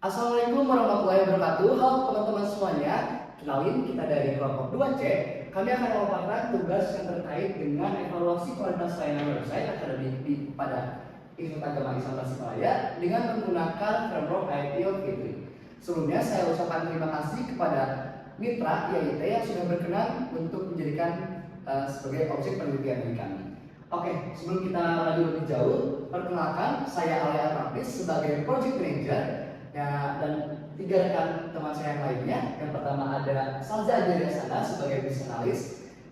Assalamualaikum warahmatullahi wabarakatuh. Halo teman-teman semuanya. Kenalin, kita dari kelompok 2C. Kami akan memaparkan tugas yang terkait dengan evaluasi kualitas layanan website akademik pada Institut Agama Islam Tasikmalaya dengan menggunakan framework ITIL Fitri. Sebelumnya saya ucapkan terima kasih kepada mitra IAIT yang sudah berkenan untuk menjadikan sebagai objek penelitian dari kami. Oke, sebelum kita lanjut lebih jauh, perkenalkan saya Alia Praktis sebagai Project Manager ya, dan tiga rekan teman saya yang lainnya. Yang pertama ada Salza Adriana sebagai business analyst,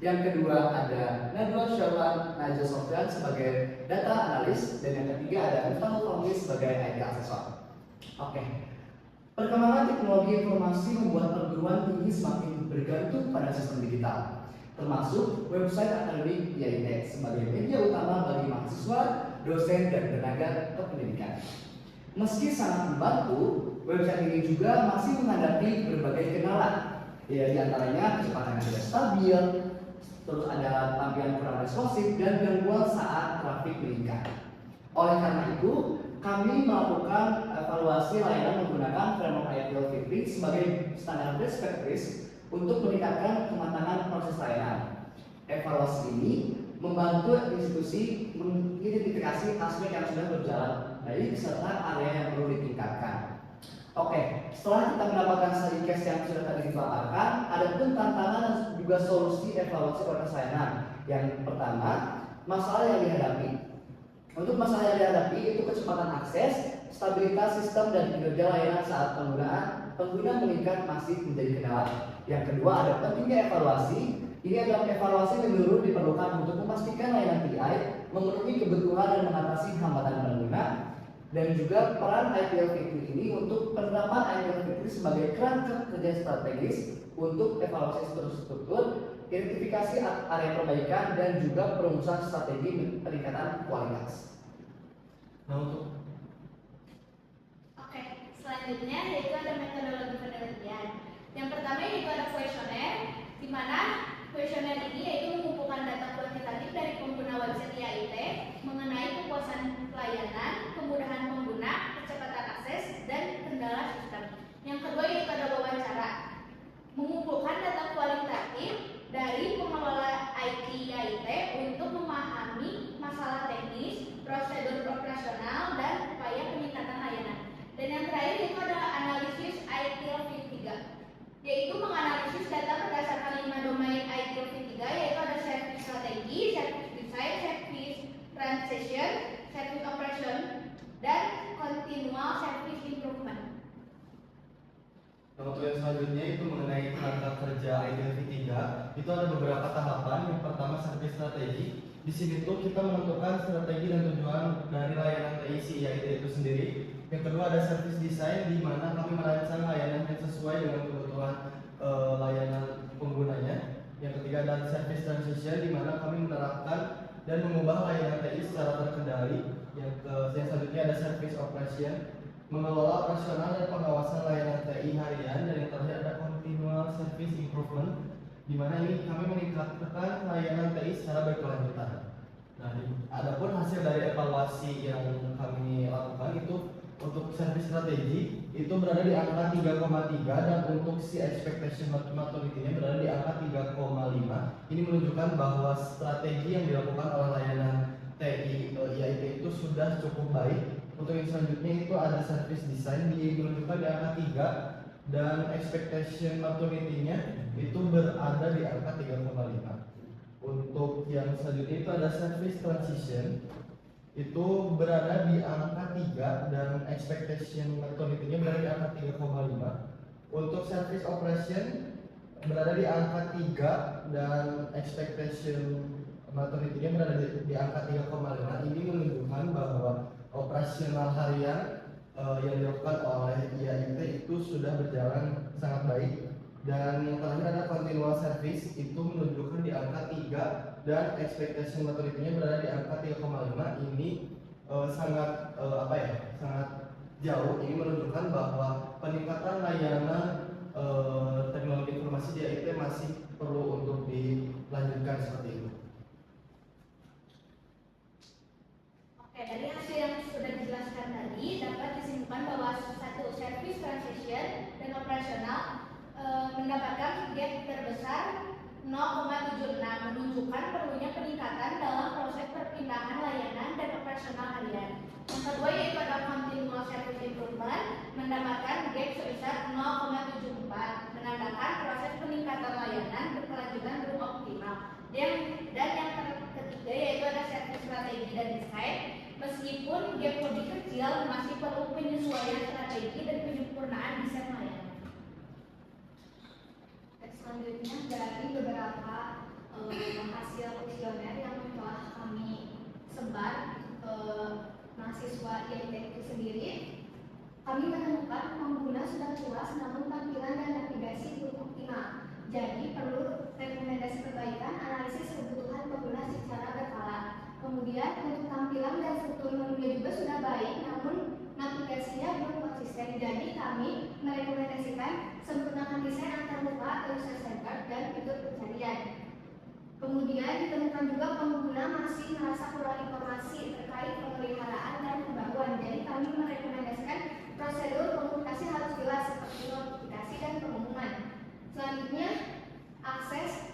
yang kedua ada Najwa Syarwan Najwa Sofyan sebagai data analyst, dan yang ketiga ada Miftahul Fahmi sebagai IT asesor. Oke. Perkembangan teknologi informasi membuat perguruan tinggi semakin bergantung pada sistem digital, termasuk website akademik IAIT sebagai media utama bagi mahasiswa, dosen, dan tenaga kependidikan. Meski sangat membantu, website ini juga masih menghadapi berbagai kendala. Ya, diantaranya kecepatan yang tidak stabil, terus ada tampilan kurang responsif, dan gangguan saat trafik meningkat. Oleh karena itu, kami melakukan evaluasi layanan menggunakan framework ITIL Fitri sebagai standar best practice untuk meningkatkan kematangan proses layanan. Evaluasi ini membantu institusi mengidentifikasi aspek yang sudah berjalan baik serta area yang perlu ditingkatkan. Oke, setelah kita mendapatkan study case yang sudah tadi dipaparkan, ada pun tantangan dan juga solusi evaluasi kualitas layanan. Yang pertama, masalah yang dihadapi. Untuk masalah yang dihadapi itu kecepatan akses, stabilitas sistem, dan kinerja layanan saat pengguna meningkat masih menjadi kendala. Yang kedua ada pentingnya evaluasi. Ini adalah evaluasi menyeluruh diperlukan untuk memastikan layanan TI memenuhi kebutuhan dan mengatasi hambatan pengguna, dan juga peran ITIL Fitri ini untuk penerapan ITIL Fitri sebagai kerangka kerja strategis untuk evaluasi struktur, identifikasi area perbaikan, dan juga perumusan strategi peningkatan kualitas. Nah, Oke, selanjutnya yaitu ada metodologi penelitian. Yang pertama yaitu ada kuesioner, di mana kuesioner ini yaitu mengumpulkan data kuantitatif dari pengguna website IAIT mengenai kepuasan pelayanan, kemudahan pengguna, kecepatan akses, dan kendala sistem. Yang kedua yaitu ada wawancara, mengumpulkan data kualitatif dari pengelola IT IAIT untuk memahami masalah teknis, prosedur operasional, dan upaya peningkatan layanan. Dan yang terakhir yaitu adalah analisis ITIL V3, yaitu menganalisis data berdasarkan 5 domain ITIL V3, yaitu ada service strategi, service design, service transition, service operation, dan continual service improvement. Nah, untuk yang selanjutnya itu mengenai kerangka kerja ITIL V3, itu ada beberapa tahapan. Yang pertama service strategi. Di sini tuh kita menentukan strategi dan tujuan dari layanan TIC IAIT itu sendiri. Yang kedua ada service design, di mana kami merancang layanan yang sesuai dengan kebutuhan layanan penggunanya. Yang ketiga ada service transition, di mana kami menerapkan dan mengubah layanan TI secara terkendali. Yang selanjutnya ada service operation, mengelola operasional dan pengawasan layanan TI harian. Dan yang terakhir ada continual service improvement, di mana ini kami meningkatkan layanan TI secara berkelanjutan. Nah, adapun hasil dari evaluasi yang kami lakukan itu untuk service strategi itu berada di angka 3,3, dan untuk si expectation maturity-nya berada di angka 3,5. Ini menunjukkan bahwa strategi yang dilakukan oleh layanan TI IAIT itu sudah cukup baik. Untuk yang selanjutnya itu ada service design, menunjukkan di angka 3, dan expectation maturity-nya itu berada di angka 3,5. Untuk yang selanjutnya itu ada service transition, itu berada di angka 3 dan expectation maturity-nya berada di angka 3,5. Untuk service operation berada di angka 3 dan expectation maturity-nya berada di angka 3,5. Ini menunjukkan bahwa operasional harian yang dilakukan oleh IAIT itu sudah berjalan sangat baik. Dan yang terakhir ada continual service, itu menunjukkan di angka 3 dan expectation maturity-nya berada di angka 3,5. Ini sangat sangat jauh. Ini menunjukkan bahwa peningkatan layanan teknologi informasi di IAIT masih perlu untuk dilanjutkan seperti itu. Oke, dari hasil yang sudah dijelaskan tadi dapat disimpulkan bahwa satu service mendapatkan gap terbesar 0,76, menunjukkan perlunya peningkatan dalam proses perpindahan layanan dan operasional harian. Yang kedua yaitu ada continuous service improvement, mendapatkan gap sebesar 0,74, menandakan proses peningkatan layanan berkelanjutan belum optimal. Dan yang ketiga yaitu ada service strategi dan desain, meskipun gap lebih kecil masih perlu penyesuaian strategi dan penyempurnaan desain layanan. Selanjutnya dari beberapa hasil kuesioner yang telah kami sebar ke mahasiswa IIT itu sendiri, kami menemukan pengguna sudah puas namun tampilan dan navigasi belum optimal. Jadi perlu rekomendasi perbaikan analisis kebutuhan pengguna secara berkala. Kemudian untuk tampilan dan struktur menunya juga sudah baik namun navigasinya belum konsisten. Jadi kami merekomendasikan sempurnakan desain antar muka, user center, dan fitur pencarian. Kemudian ditemukan juga pengguna masih merasa kurang informasi terkait pemeliharaan dan pembaruan. Jadi kami merekomendasikan prosedur komunikasi harus jelas seperti notifikasi dan pengumuman. Selanjutnya akses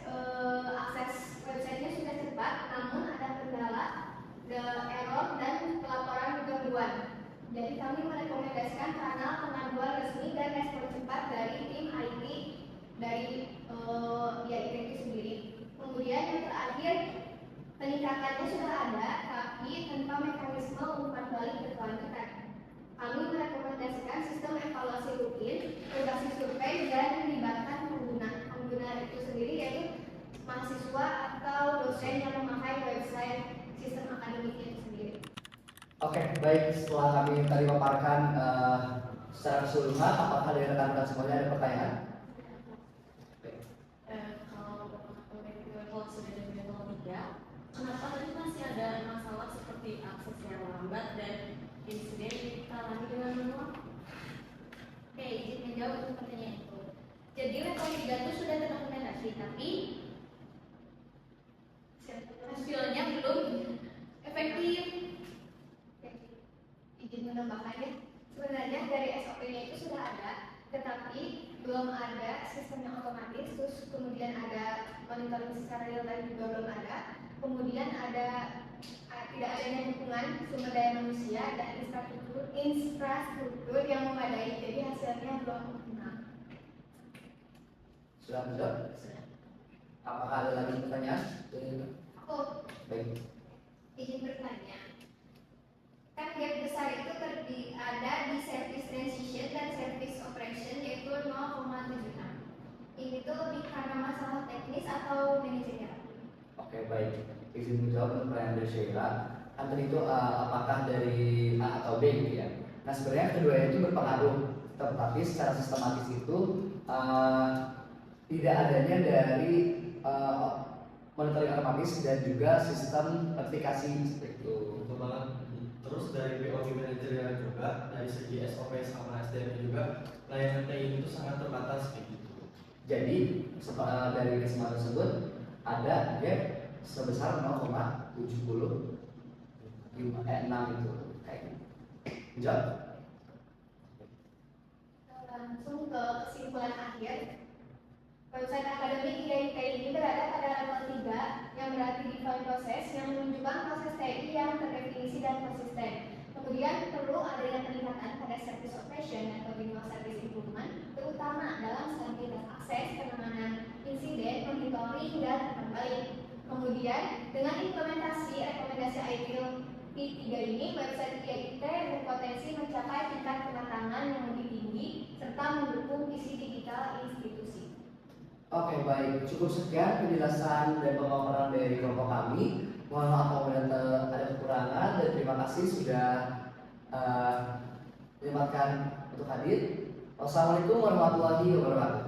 websitenya sudah cepat, namun ada kendala, error dan pelaporan gangguan. Jadi kami merekomendasikan kanal pengaduan resmi dan respon cepat dari tim IT dari IIT itu sendiri. Kemudian yang terakhir, peningkatannya sudah ada, tapi tanpa mekanisme umpan balik berkelanjutan. Kami merekomendasikan sistem evaluasi rutin berbasis survei dan melibatkan pengguna itu sendiri, yaitu mahasiswa atau dosen yang memakai website sistem akademik itu sendiri. Oke, baik. Setelah kami tadi memaparkan secara keseluruhan, apakah dari rekan-rekan semuanya ada pertanyaan? Kalau sudah dari level 3, kenapa tadi masih ada masalah seperti akses yang lambat dan insiden ditangani dengan manual? Oke, izin menjawab untuk pertanyaan itu. Jadi level 3 itu sudah terdokumentasi, tapi hasilnya belum efektif. Izin menambahkannya, sebenarnya dari SOP-nya itu sudah ada, tetapi belum ada sistem yang otomatis. Terus kemudian ada monitoring secara real time juga belum ada. Kemudian ada tidak adanya dukungan sumber daya manusia dan infrastruktur yang memadai. Jadi hasilnya belum optimal. Sudah menjawab? Apakah ada lagi pertanyaan? Aku Baik. izin bertanya. Kan gap besar itu ada di service transition dan service operation yaitu 0,76. Ini tuh lebih karena masalah teknis atau manajerial? Oke, baik. Izin menjawab untuk pertanyaan dari Sheila. Kan tadi itu apakah dari A atau B gitu ya. Nah sebenarnya keduanya itu berpengaruh, tetapi secara sistematis itu tidak adanya dari monitoring otomatis dan juga sistem aplikasi seperti itu. Betul banget. Terus dari BOD manajerial juga, dari segi SOP sama SDM juga, layanan TI itu sangat terbatas kayak gitu. Jadi dari kesemuan tersebut ada gap sebesar 0,76 itu kayak gitu. Jawab. Langsung ke kesimpulan akhir. Website akademik IIT ini berada pada level 3 yang berarti define proses yang menunjukkan proses TI yang terdefinisi dan konsisten. Kemudian perlu adanya peningkatan pada service operation dan continuous service improvement, terutama dalam stabilitas akses, penanganan insiden, monitoring, dan umpan balik. Kemudian dengan implementasi rekomendasi ITIL P3 ini, website IIT berpotensi mencapai tingkat kematangan yang lebih tinggi serta mendukung visi digital institusi. Oke, baik. Cukup sekian penjelasan dan pemaparan dari kelompok kami. Mohon maaf apabila ada kekurangan dan terima kasih sudah menyempatkan untuk hadir. Wassalamualaikum warahmatullahi wabarakatuh.